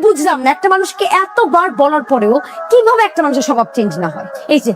বুঝলাম না একটা মানুষকে এতবার বলার পরেও কিভাবে একটা মানুষের স্বভাব চেঞ্জ না হয়। এই যে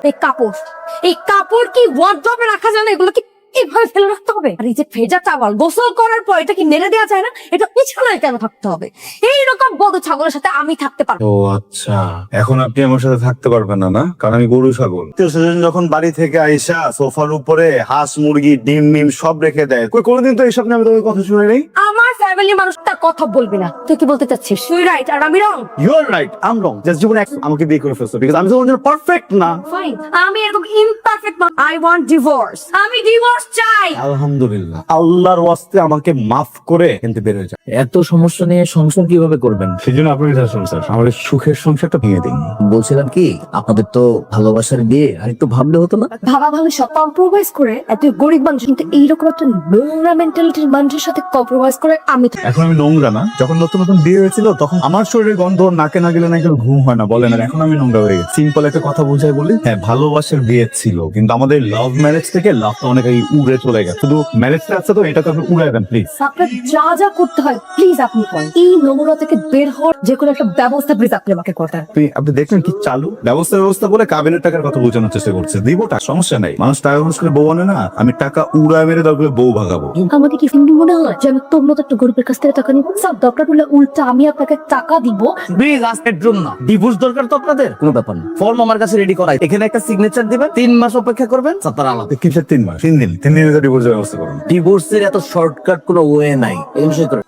এই কাপড় কি ওয়ার্ড্রবে রাখা যায় না? এগুলো কি এভাবে ফেলে রাখতে হবে? আর এই যে ভেজা চাওয়াল গোসল করার পর এটা কি মেরে দেওয়া যায় না? এটা বিছানায় কেন থাকতে হবে? এইরকম বড় ছাগলের সাথে আমি থাকতে পারবো? ও আচ্ছা, এখন আপনি আমার সাথে থাকতে পারবেন না, না? কারণ আমি গরু ছাগল। সেজন যখন বাড়ি থেকে আইসা সোফার উপরে হাঁস মুরগি ডিম মিম সব রেখে দেয়, কোনোদিন তো এইসব নিয়ে আমি তোকে কথা শুনে নেই। আমার ফ্যামিলি মানুষ তার কথা বলবি না। তুই কি বলতে চাচ্ছিস? তুই রাইট আর আমি wrong? You are right, I am wrong. Just জীবনে আমাকে বিয়ে করে ফেলছো বিকজ আমি তোমার জন্য পারফেক্ট না। ফাইন, আমি এরকম ইমপারফেক্ট না। I want divorce. আমি ডিভোর্স চাই। আলহামদুলিল্লাহ, আল্লাহর ওয়াস্তে আমাকে মাফ করে কিন্তু বের হয়ে যায়। এত সমস্যা নিয়ে সংসার কিভাবে করবেন? সেই জন্য আপনার কাছে সংসার, আমাদের সুখের সংসারটা ভেঙে দিন। বলছিলাম কি, আপনাদের তো ভালোবাসার বিয়ে, আর একটু ভাবলে হতো না? ভাবা ভাবে সব কম্প্রোমাইজ করে এত গরিব মানুষ, কিন্তু এইরকম একটা নোংরা মেন্টালিটির মানুষের সাথে কম্প্রোমাইজ করে আমি তো এখন আমি নোংরা না। যখন নতুন নতুন বিয়ে হয়েছিল তখন আমার শরীরের গন্ধ নাকে না গেলে নাকি ঘুম হয় না, বলেন। আর এখন আমি নোংরা হয়ে গেছি। সিম্পল একটা কথা বুঝাই বলি, হ্যাঁ ভালোবাসার বিয়ে ছিল, কিন্তু আমাদের লাভ ম্যারেজ থেকে লাভটা অনেক উড়ে চলে গেছে। শুধু ম্যারেজটা আছে তো, এটাকে আপনি উড়াই দেন প্লিজ। আপনার যা যা করতে হয় প্লিজ আপনি করেন। এই নোংরা থেকে বের হওয়ার যে কোনো একটা ব্যবস্থা প্লিজ আপনি আমাকে করতে হবে। আপনি দেখলেন কি চালু ব্যবস্থা বলে কাবিনের টাকার কথা বোঝানোর চেষ্টা করছে। দিব টাকা, সমস্যা নাই। মানুষ টাকা খরচ করে বউ আনে না, আমি টাকা উড়ায় মেরে দরকার বউ ভাগাবো। আমাকে কি ফিল্ডিং মনে হয় যে আমি তোর মতো একটা গরিবের কাছ থেকে টাকা নিবো? সব দরকার হলে উল্টা আমি আপনাকে টাকা দিব। প্লিজ আজকের জন্য ডিভোর্স দরকার তো আপনাদের? কোনো ব্যাপার না, ফর্ম আমার কাছে রেডি করাই, এখানে একটা সিগনেচার দিবেন, 3 মাস অপেক্ষা করবেন, তারপর আলাদা। কিসের 3 মাস? 3 দিন। 3 দিনের ডিভোর্সের ব্যবস্থা করুন। ডিভোর্সের এত শর্টকাট কোনো ওয়ে নাই, এই বিষয় করে।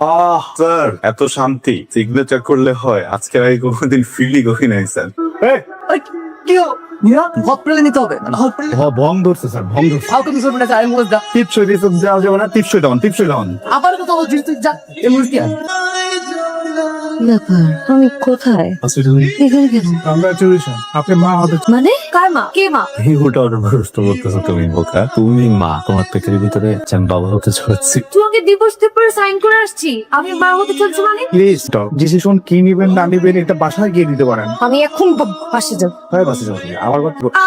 স্যার এত শান্তি সিগনেচার করলে হয়? আজকের আগে কোনোদিন ফিলি করি নাই স্যার। কি হসপিটালে নিতে হবে? ভং ধরছে স্যার, ভং ধরছে। How can you serve I was the টিপসই দিতে যাওয়া যাবে না। টিপসই ডাউন। আবার কথা বলছিস তুই? যা এমনকি ব্যাপার, আমি কোথায় এখানে কেন? কংগ্রাচুলেশন, আপনি মা হতে। মানে কার মা? কে মা? এই উল্টা অর্ডার প্রশ্ন করতেছো তুমি বোকা। তুমি মা, তোমার পেটের ভিতরে আমি বাবা হতে চলেছি। তোমাকে ডিভোর্স পেপারে সাইন করে আসছি, আমি মা হতে চলছি মানে? Please stop. ডিসিশন কি নিবেন না নিবেন এটা বাসায় গিয়ে দিতে পারেন। আমি এখন বাসে যাব। হয় বাসে যাও। আমার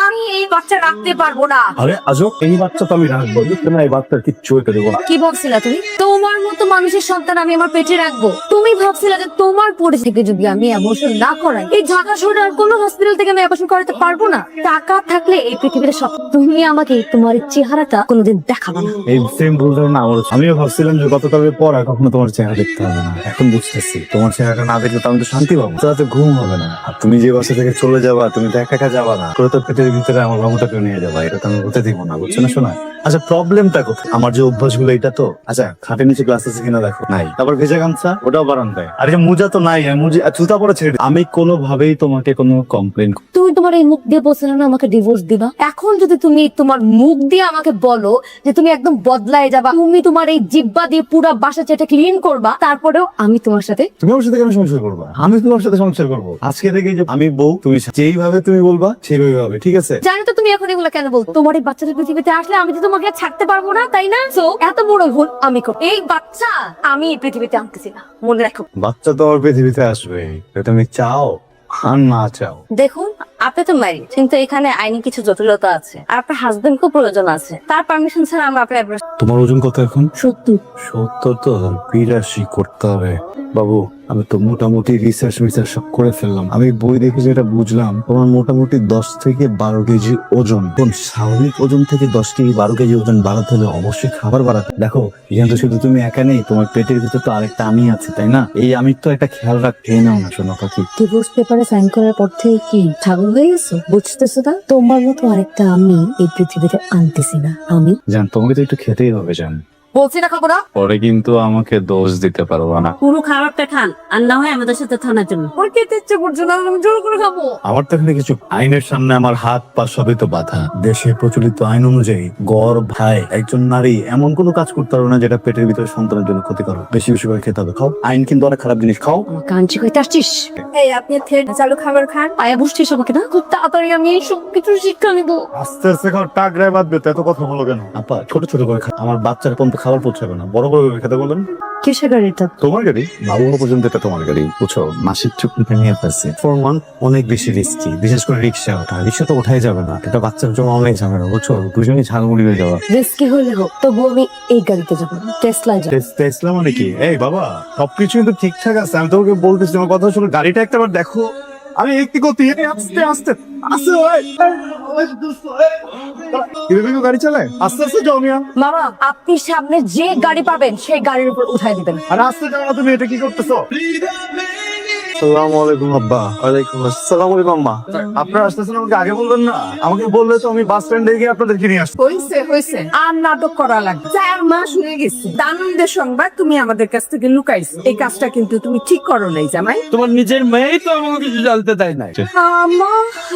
আমি এই বাচ্চা রাখতে পারবো না। আরে আজব, এই বাচ্চা তো আমি রাখবো না, এই বাচ্চার কিচ্ছু হইতে দেবো না। কি ভাবছিলা তুমি? তোমার মতো মানুষের সন্তান আমি আমার পেটে রাখবো? তুমি ভাবছিলা যে তোমার পরিস্থিতি থেকে যদি আমি অ্যাবর্শন না করাই, এই ঢাকা শহরে আর কোনো হসপিটাল থেকে আমি অ্যাবর্শন করাতে পারবো না? টাকা থাকলে এই পৃথিবীতে সব। তুমি আমাকে তোমার এই চেহারাটা কোনোদিন দেখাবো না। এই সেম ভুলটা না আমার। আমিও ভাবছিলাম যে গতকালের পর আর কখনো তোমার চেহারা দেখতে হবে না। এখন বুঝতেছি তোমার চেহারাটা না দেখলে তো আমি তো শান্তি পাবো, রাতে ঘুম হবে না। আর তুমি যে বাসা থেকে চলে যাবা, তুমি তো একা একা যাবা না, করে তো পেটের ভিতরে আমার বাবুটাকে নিয়ে যাবা। এটা তো আমি হতে দিব না, বুঝছো না? শোনা, আচ্ছা প্রবলেমটা কোথায়? আমার যে অভ্যাসগুলো এটা তো। আচ্ছা খাটের নিচে গ্লাস আছে কিনা দেখো, নাই। তারপর ভেজা গামছা, ওটাও বারান্দায়। আর এই যে মোজা তো নাই, জুতা পরে ছেড়ে। আমি কোনোভাবেই তোমাকে কোনো কমপ্লেন। তুমি তোমার এই মুখ দিয়ে বলছো না আমাকে ডিভোর্স দিবা। এখন যদি তুমি তোমার মুখ দিয়ে আমাকে বলো যে তুমি একদম বদলায় যাবা, তুমি তোমার এই জিব্বা দিয়ে পুরো বাসা চেটে ক্লিন করবা, তারপরেও আমি তোমার সাথে। তুমি আমার সাথে কেন সংসার করবা? আমি তোমার সাথে সংসার করবো। আজকে থেকে যে আমি বউ, তুমি যেইভাবে তুমি বলবা সেইভাবে হবে, ঠিক আছে? জানি তো তুমি এখন এগুলো কেন বলছো। তোমার এই বাচ্চাটা পৃথিবীতে আসলে আমি তো তোমাকে আর ছাড়তে পারবো না, তাই না? সো এত বড় ভুল আমি করব। এই বাচ্চা আমি এই পৃথিবীতে আনতেছি না, মনে রাখো। বাচ্চা তো আমার পৃথিবীতে আসবে, তুমি চাও আর না চাও। দেখুন, আপনি তো ম্যারিড, কিন্তু এখানে আইনি কিছু জটিলতা আছে, আর আপনার হাজবেন্ডকেও প্রয়োজন আছে। তার পারমিশন ছাড়া আমরা আপনার তোমার ওজন কত এখন? 70। 70 তো 82 করতে হবে। বাবু আমি তো মোটামুটি রিসার্চ সব করে ফেললাম। আমি বই দেখে যেটা বুঝলাম, তোমার মোটামুটি 10 থেকে 12 কেজি ওজন। কোন স্বাভাবিক ওজন থেকে 10 থেকে 12 কেজি ওজন বাড়াতে হলে অবশ্যই খাবার বাড়াতে। দেখো এখানে তো শুধু তুমি একা নেই, তোমার পেটের ভিতরে তো আরেকটা আমি আছি, তাই না? এই আমি তো একটা খেয়াল রাখতে নাও না। শোনো পাখি, ডিভোর্স পেপারে সাইন করার পর থেকে কি ছাগল হয়ে গেছো? বুঝতেছো না? তোমার মতো আরেকটা আমি এই পৃথিবীতে আনতেছি না। আমি জান তোমাকে তো একটু খেতেই হবে জান। বলছি না খাবো না। পরে কিন্তু আমাকে দোষ দিতে পারবো না। পুরো খাবারটা খান, আর না হয় আমাদের সাথে থানার জন্য। ওর খেতে ইচ্ছে করছে না, আমি জোর করে খাবো। আমার তো এখানে কিছু আইনের সামনে আমার হাত পা সবই তো বাধা। দেশে প্রচলিত আইন অনুযায়ী গড় ভাই একজন নারী এমন কোনো কাজ করতে পারবে না যেটা পেটের ভিতরে সন্তানের জন্য ক্ষতিকর। বেশি বেশি করে খেতে হবে। খাও, আইন কিন্তু অনেক খারাপ জিনিস। খাও। আমার কাঞ্চি কইতে আসছিস? এই আপনি চালু খাবার খান, আয়া বুঝছিস আমাকে না? খুব তাড়াতাড়ি আমি এই সব কিছু শিক্ষা নিবো। আস্তে আস্তে খাও, টাক রায় বাঁধবে তো, এত কথা বলো কেন? আপা ছোট ছোট করে খা, আমার বাচ্চার পর্যন্ত খাবার পৌঁছাবে না, বড় করে খেতে বলেন। কিসের গাড়িটা? তোমার গাড়ি বাবু পর্যন্ত এটা তোমার গাড়ি, বুঝছো? মাসিক চুক্তিতে নিয়ে ফেলছি। ফর ওয়ান অনেক বেশি রিস্কি, বিশেষ করে রিক্সা ওঠা। রিক্সা তো ওঠাই যাবে না, এটা বাচ্চার জন্য অনেক ঝামেলা, বুঝছো? দুজনেই ঝালমুড়ি হয়ে যাওয়া। রিস্কি হলে হোক, তবু আমি এই গাড়িতে যাবো, টেসলায় যাবো। টেসলা মানে কি? এই বাবা, সবকিছু কিন্তু ঠিকঠাক আছে, আমি তোমাকে বলতেছি, আমার কথা শুনে গাড়িটা একটাবার দেখো। আমি একটি গতি, আস্তে আস্তে আস্তে ভাই। কিভাবে কেউ গাড়ি চালায়? আস্তে আস্তে যাও মিয়া। মামা, আপনি সামনে যে গাড়ি পাবেন সেই গাড়ির উপর উঠাই দিবেন। আর আস্তে যাও না, তুমি এটা কি করতেছো? আসসালামু আলাইকুম আব্বা। ওয়ালাইকুম আসসালাম। আলাইকুম আম্মা। আপনারা আসতেছেন, আমাকে আগে বলবেন না? আমাকে বললে তো আমি বাস স্ট্যান্ডে গিয়ে আপনাদেরকে নিয়ে আসবো। হয়েছে আর নাটক করা লাগবে। 4 মাস হয়ে গেছে, আনন্দের সংবাদ তুমি আমাদের কাছ থেকে লুকাইছো। এই কাজটা কিন্তু তুমি ঠিক করো নাই জামাই। তোমার নিজের মেয়েই তো আমাকে কিছু জানতে দেয় নাই। আমা,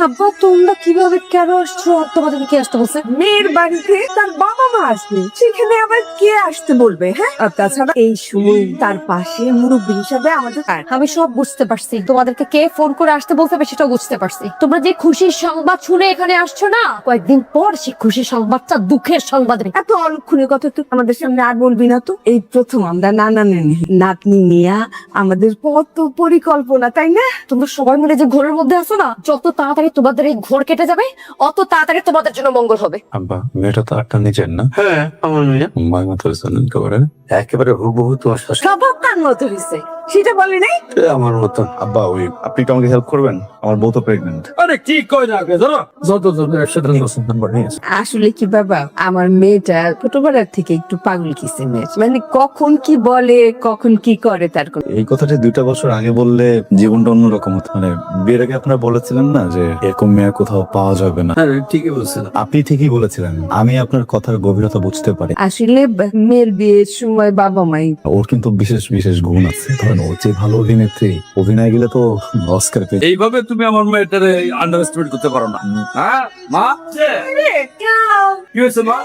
আব্বা, তোমরা কিভাবে কেন আসছো? আর তোমাদেরকে কে আসতে বলছে? মেয়ের বাড়িতে তার বাবা মা আসবে, সেখানে আবার কে আসতে বলবে? হ্যাঁ, আর তাছাড়া এই সময় তার পাশে মুরব্বী হিসাবে আমাদের আমি সব বুঝতে পারছি, তোমাদেরকে কে ফোন করে আসতে বলতে হবে সেটাও বুঝতে পারছি। তোমরা যে খুশির সংবাদ শুনে এখানে আসছো না, কয়েকদিন পর সেই খুশির সংবাদটা দুঃখের সংবাদ হবে। এত অলক্ষণের কথা তো আমাদের সামনে আর বলবি না তো। এই প্রথম আমরা নাতনি নিয়া আমাদের কত পরিকল্পনা, তাই না? তোমরা সবাই মিলে যে ঘোরের মধ্যে আছো না, যত তাড়াতাড়ি তোমাদের এই ঘোর কেটে যাবে, অত তাড়াতাড়ি তোমাদের জন্য মঙ্গল হবে। আব্বা, মেয়েটা তো একটা নিজের না? হ্যাঁ, আমার মেয়ে মায়ের মতো জানেন একেবারে। একেবারে হুবহু তোমার শাশুড়ি স্বভাব তার মতো হয়েছে, সেটা বলে নাই? আমার মতো। আব্বা, ওই আপনি কি আমাকে হেল্প করবেন? আমার বউ তো প্রেগনেন্ট। আরে কি কই না আগে ধরো যত একসাথে নাম্বার নিয়ে আসো। আসলে কি বাবা, আমার মেয়েটা ছোটবেলার থেকে একটু পাগল কিসিমের, মানে কখন কি বলে কখন কি করে তার কোনো। এই কথাটা 2টা বছর আগে বললে জীবনটা অন্যরকম হতো। মানে বিয়ের আগে আপনারা বলেছিলেন না যে এরকম মেয়ে কোথাও পাওয়া যাবে না? হ্যাঁ ঠিকই বলছেন। আপনি ঠিকই বলেছিলেন, আমি আপনার কথার গভীরতা বুঝতে পারি। আসলে মেয়ের বিয়ের সময় বাবা মাই ওর কিন্তু বিশেষ বিশেষ গুণ আছে। ধরেন, ও যে ভালো অভিনেত্রী, অভিনয় গেলে তো অস্কার পেয়ে। এইভাবে তুমি আমার মেয়েটারে আন্ডার এস্টিমেট করতে পারো না। হ্যাঁ মা, কি হয়েছে মা?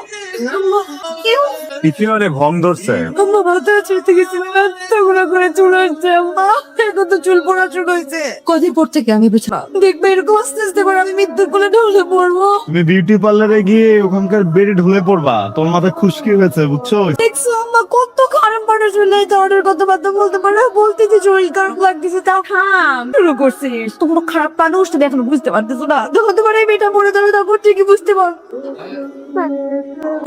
পিছনে অনেক ভং ধরছে। আম্মা ভাতে চুলতে গেছিলাম, এতগুলো করে চুল হয়েছে আম্মা, এখন তো চুল পড়া শুরু হয়েছে। কদিন পর থেকে আমি বুঝলাম, দেখবে এরকম আস্তে আস্তে করে আমি মৃত্যুর কোলে ঢলে পড়বো। তুমি বিউটি পার্লারে গিয়ে ওখানকার বেডে ঢুলে পড়বা, তোমার মাথায় খুশকি হয়েছে, বুঝছো? দেখছো আম্মা কত খারাপ মানুষ হলে তোর কথাবার্তা বলতে পারে, বলতে যে শরীর খারাপ লাগতেছে তাও খাম শুরু করছিস। তোমরা খারাপ মানুষ, তুমি এখনো বুঝতে পারতেছো না। যখন তোমার এই মেয়েটা পড়ে যাবে তখন ঠিকই বুঝতে পার।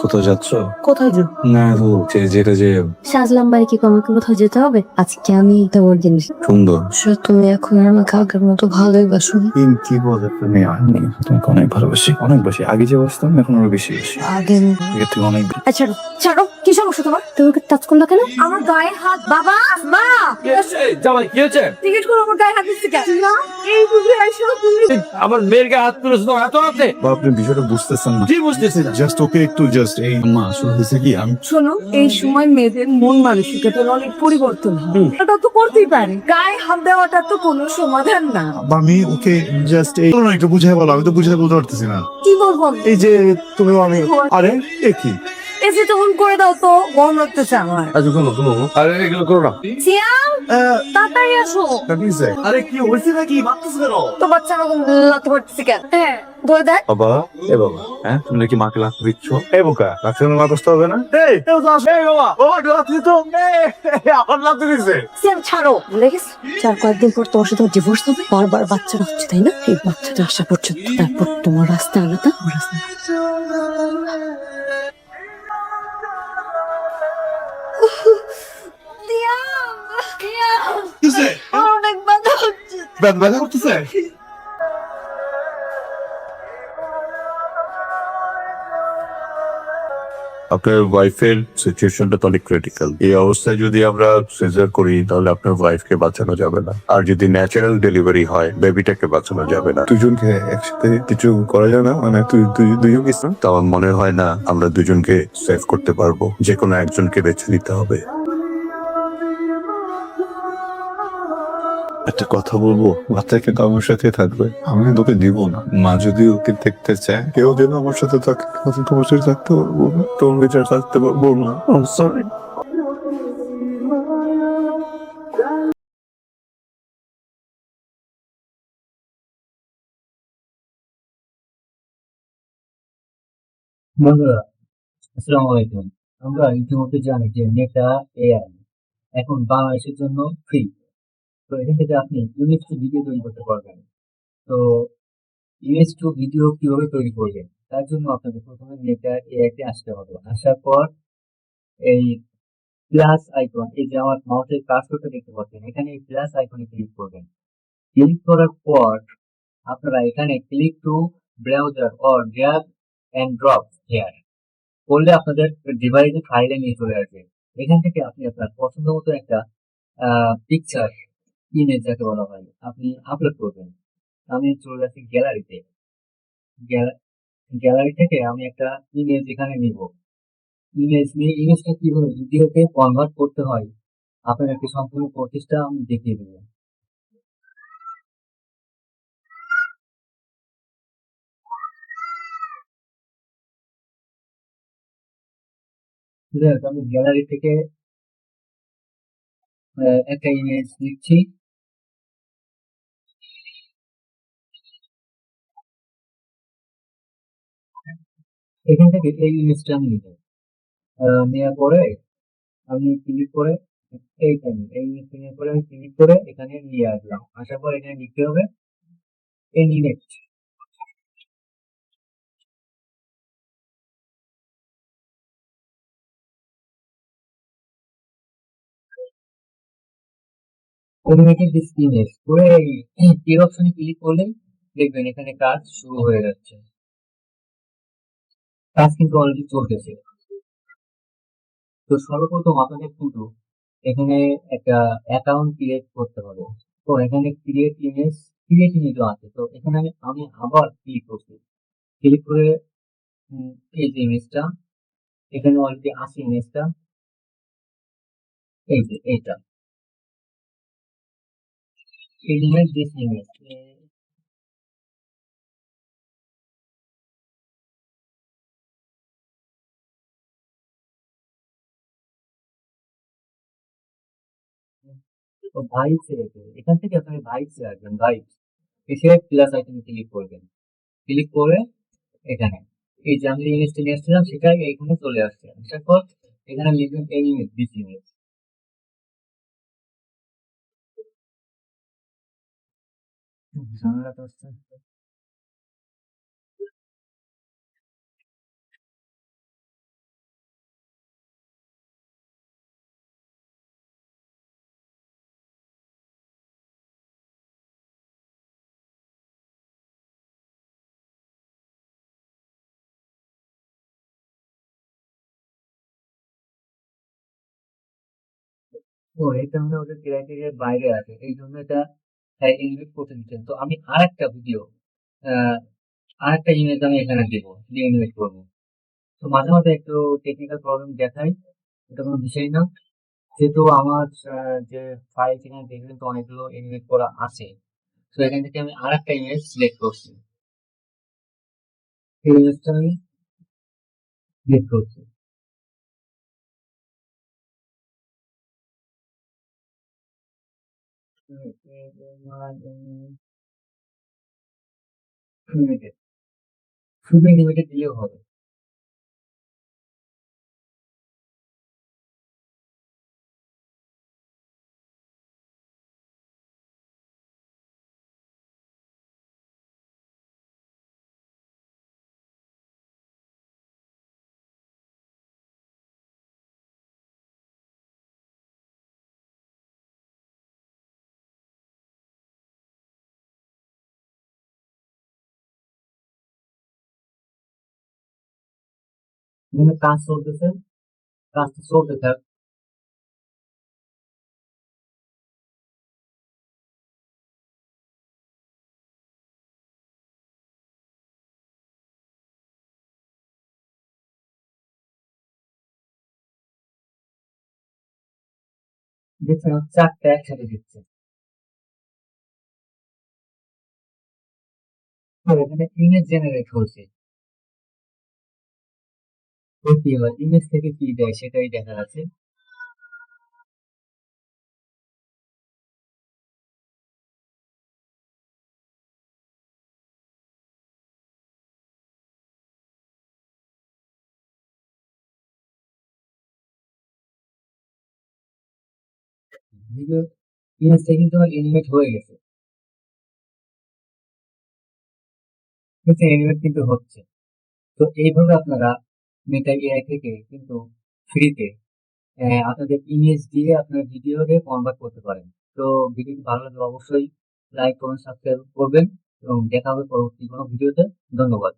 কোথাও যাচ্ছ? কোথায় যাও? না, তো যেটা যে সাজলাম বাড়ি কি আমাকে কোথাও যেতে হবে? আজকে আমি তোমার জিনিস, সুন্দর। তুমি এখন আর আমাকে আগের মতো ভালোই বাসো। কি বলে তুমি? আমি তোমাকে অনেক ভালোবাসি, অনেক বেশি। আগে যে বসতাম এখন আরো বেশি বেশি। আগে এর থেকে অনেক বেশি। ছাড়ো ছাড়ো, কি সমস্যা তোমার? তুমি ওকে টাচ করলো কেন? আমার গায়ে হাত। বাবা, মা, জামাই কি হয়েছে? টিকিট করে আমার গায়ে হাত দিচ্ছে কেন? না, এই বুঝে আইসো তুমি। আমার মেয়ের গায়ে হাত তুলেছো তো এত রাতে? বা আপনি বিষয়টা বুঝতেছেন না। কি বুঝতেছি না? জাস্ট ওকে একটু জাস্ট এই মা আসলে হয়েছে কি, আমি শোনো, এই সময় মেয়েদের মন মানসিকতার অনেক পরিবর্তন হয়, এটা তো করতেই পারে। গায়ে হাত দেওয়াটা তো কোনো সমাধান না। আমি ওকে জাস্ট এই একটু বুঝাই বলো, আমি তো বুঝাই বলতে পারতেছি না। কি বলবো আমি? এই যে তুমি আমি আরে এ কি এসে তখন করে দাও তো, গরম লাগতেছে আমার। আচ্ছা কোনো আরে এগুলো করো না। সিয়াম, তাড়াতাড়ি আসো। কাটিছে? আরে কি হয়েছে নাকি মারতেছ কেন? তো বাচ্চা আমাকে লাথি মারতেছে কেন? হ্যাঁ, ধরে দেখ। বাবা, এ বাবা, হ্যাঁ তুমি নাকি মাকে লাথি দিচ্ছ? এ বোকা, লাথি না কষ্ট হবে না? এই বাবা, বাবা লাথি তো আবার লাথি দিছে। সিয়াম ছাড়ো, দেখিস 4 কয়েকদিন পর তোমার সাথে ডিভোর্স হবে, বারবার বাচ্চারা হচ্ছে, তাই না? এই বাচ্চাটা আসা পর্যন্ত তারপর তোমার রাস্তা আলাদা, আমার রাস্তা আলাদা। কিসে? অনেক ব্যথা হচ্ছে। ব্যথা করতেছে? আপনার ওয়াইফের সিচুয়েশনটা তো অনেক ক্রিটিক্যাল। এই অবস্থায় যদি আমরা সিজার করি তাহলে আপনার ওয়াইফকে বাঁচানো যাবে না, আর যদি ন্যাচারাল ডেলিভারি হয় বেবিটাকে বাঁচানো যাবে না। দুজনকে একসাথে কিছু করা যায় না? মানে দুজন কিছু তো আমার মনে হয় না আমরা দুজনকে সেভ করতে পারবো, যে কোনো একজনকে বেছে নিতে হবে। একটা কথা বলবো, বাচ্চা কিন্তু আমার সাথে থাকবে, আমি তোকে দিব না। মা যদি ওকে দেখতে চায়, কেউ যেন আমার সাথে থাকে, তোমার সাথে থাকতে পারবো না, তোমার বিচার থাকতে পারবো না। সরি। বন্ধুরা, আসসালামু আলাইকুম। আমরা ইতিমধ্যে জানি যে মেটা এআই এখন বাংলাদেশের জন্য ফ্রি। তো এখান থেকে আপনি ইমেজ টু ভিডিও তৈরি করতে পারবেন। তো ইমেজ টু ভিডিও কিভাবে তৈরি করবেন, তার জন্য আপনাকে প্রথমে মেটা এআই তে আসতে হবে। আসার পর এই প্লাস আইকন, এই যে আমার মাউসের কার্সরটা দেখতে পাচ্ছেন, এখানে এই প্লাস আইকনে ক্লিক করবেন। ক্লিক করার পর আপনারা এখানে click to browser or drag and drop here করলে আপনাদের ডিভাইসে ফাইলে নিয়ে চলে আসবে। এখান থেকে আপনি আপনার পছন্দ মতো একটা পিকচার, ইমেজ যাকে বলা হয়, আপনি আপলোড করবেন। আমি চলে যাচ্ছি গ্যালারিতে। গ্যালারি থেকে আমি একটা ইমেজ এখানে নিব। ইমেজ নিয়ে ইমেজটা কিভাবে ভিডিওতে কনভার্ট করতে হয় আপনাদেরকে সম্পূর্ণ প্রচেষ্টা আমি দেখিয়ে দেবো। ঠিক আছে, আমি গ্যালারি থেকে একটা ইমেজ নিচ্ছি। এখান থেকে এই ইমেজটা আমি নিব। নেওয়ার পরে আমি ক্লিক করে এইখানে এই ইমেজটা নেওয়ার পরে আমি ক্লিক করে এখানে নিয়ে আসলাম। আসার পর এখানে লিখতে হবে এনিমেট। অ্যানিমেটেড দিস ইমেজ করে এর অপশনে ক্লিক করলেই দেখবেন এখানে কাজ শুরু হয়ে যাচ্ছে। কাজ কিন্তু অলরেডি চলতেছে। তো সর্বপ্রথম আপনাদের কিন্তু এখানে একটা অ্যাকাউন্ট ক্রিয়েট করতে হবে। তো এখানে ক্রিয়েট ইমেজ আছে। তো এখানে আমি আবার ক্লিক করছি। ক্লিক করে এই যে ইমেজটা, এখানে অলরেডি আছে ইমেজটা, এই যে এইটা এলিমেন্ট দিস ইমেজ। তো ভাইবস এখান থেকে আপনি ভাইবসে আসবেন। ভাইবস এসে প্লাস আইকনে ক্লিক করবেন। ক্লিক করে এখানে এই যে আমি ইমেজটা নিয়ে আসছিলাম সেটা এখানে চলে আসছে। আসার পর এখানে লিখবেন এই ইমেজ দিস ইমেজ। ঝামেলাটা হচ্ছে ও এটা মানে ওদের ক্রাইটেরিয়ার বাইরে আছে, এই জন্য এটা ইনভিট করতে দিচ্ছেন। তো আমি আহ আরেকটা ইমেজ আমি এখানে দেবো, দিয়ে ইনভাইট করবো। তো মাঝে মাঝে একটু টেকনিক্যাল প্রবলেম দেখায়, এটা কোনো বিষয় না। যেহেতু আমার যে ফাইল সেখানে দেখবেন তো অনেকগুলো ইনভাইট করা আছে। তো এখান থেকে আমি আরেকটা ইমেজ সিলেক্ট করছি। এই ইমেজটা আমি সিলেক্ট করছি। লিমিটেড, শুধু লিমিটেড দিলেও হবে। এখানে কাজ চলতেছে, কাজটা চলতে থাক। দেখছেন চারটা একসাথে দিচ্ছে। আর এখানে ইমেজ জেনারেট হয়েছে। তো কি এবার ইমেজ থেকে কি দেয় সেটাই দেখা যাচ্ছে। ভিডিও ইমেজটা কিন্তু আমার এনিমেট হয়ে গেছে, কিন্তু এনিমেট কিন্তু হচ্ছে। তো এইভাবে আপনারা মেটা এআই থেকে কিন্তু ফ্রিতে আপনাদের ইমেজ দিয়ে আপনার ভিডিওতে কনভার্ট করতে পারেন। তো ভিডিওটি ভালো লাগলে অবশ্যই লাইক কমেন্ট সাবস্ক্রাইব করবেন এবং দেখা হবে পরবর্তী কোনো ভিডিওতে। ধন্যবাদ।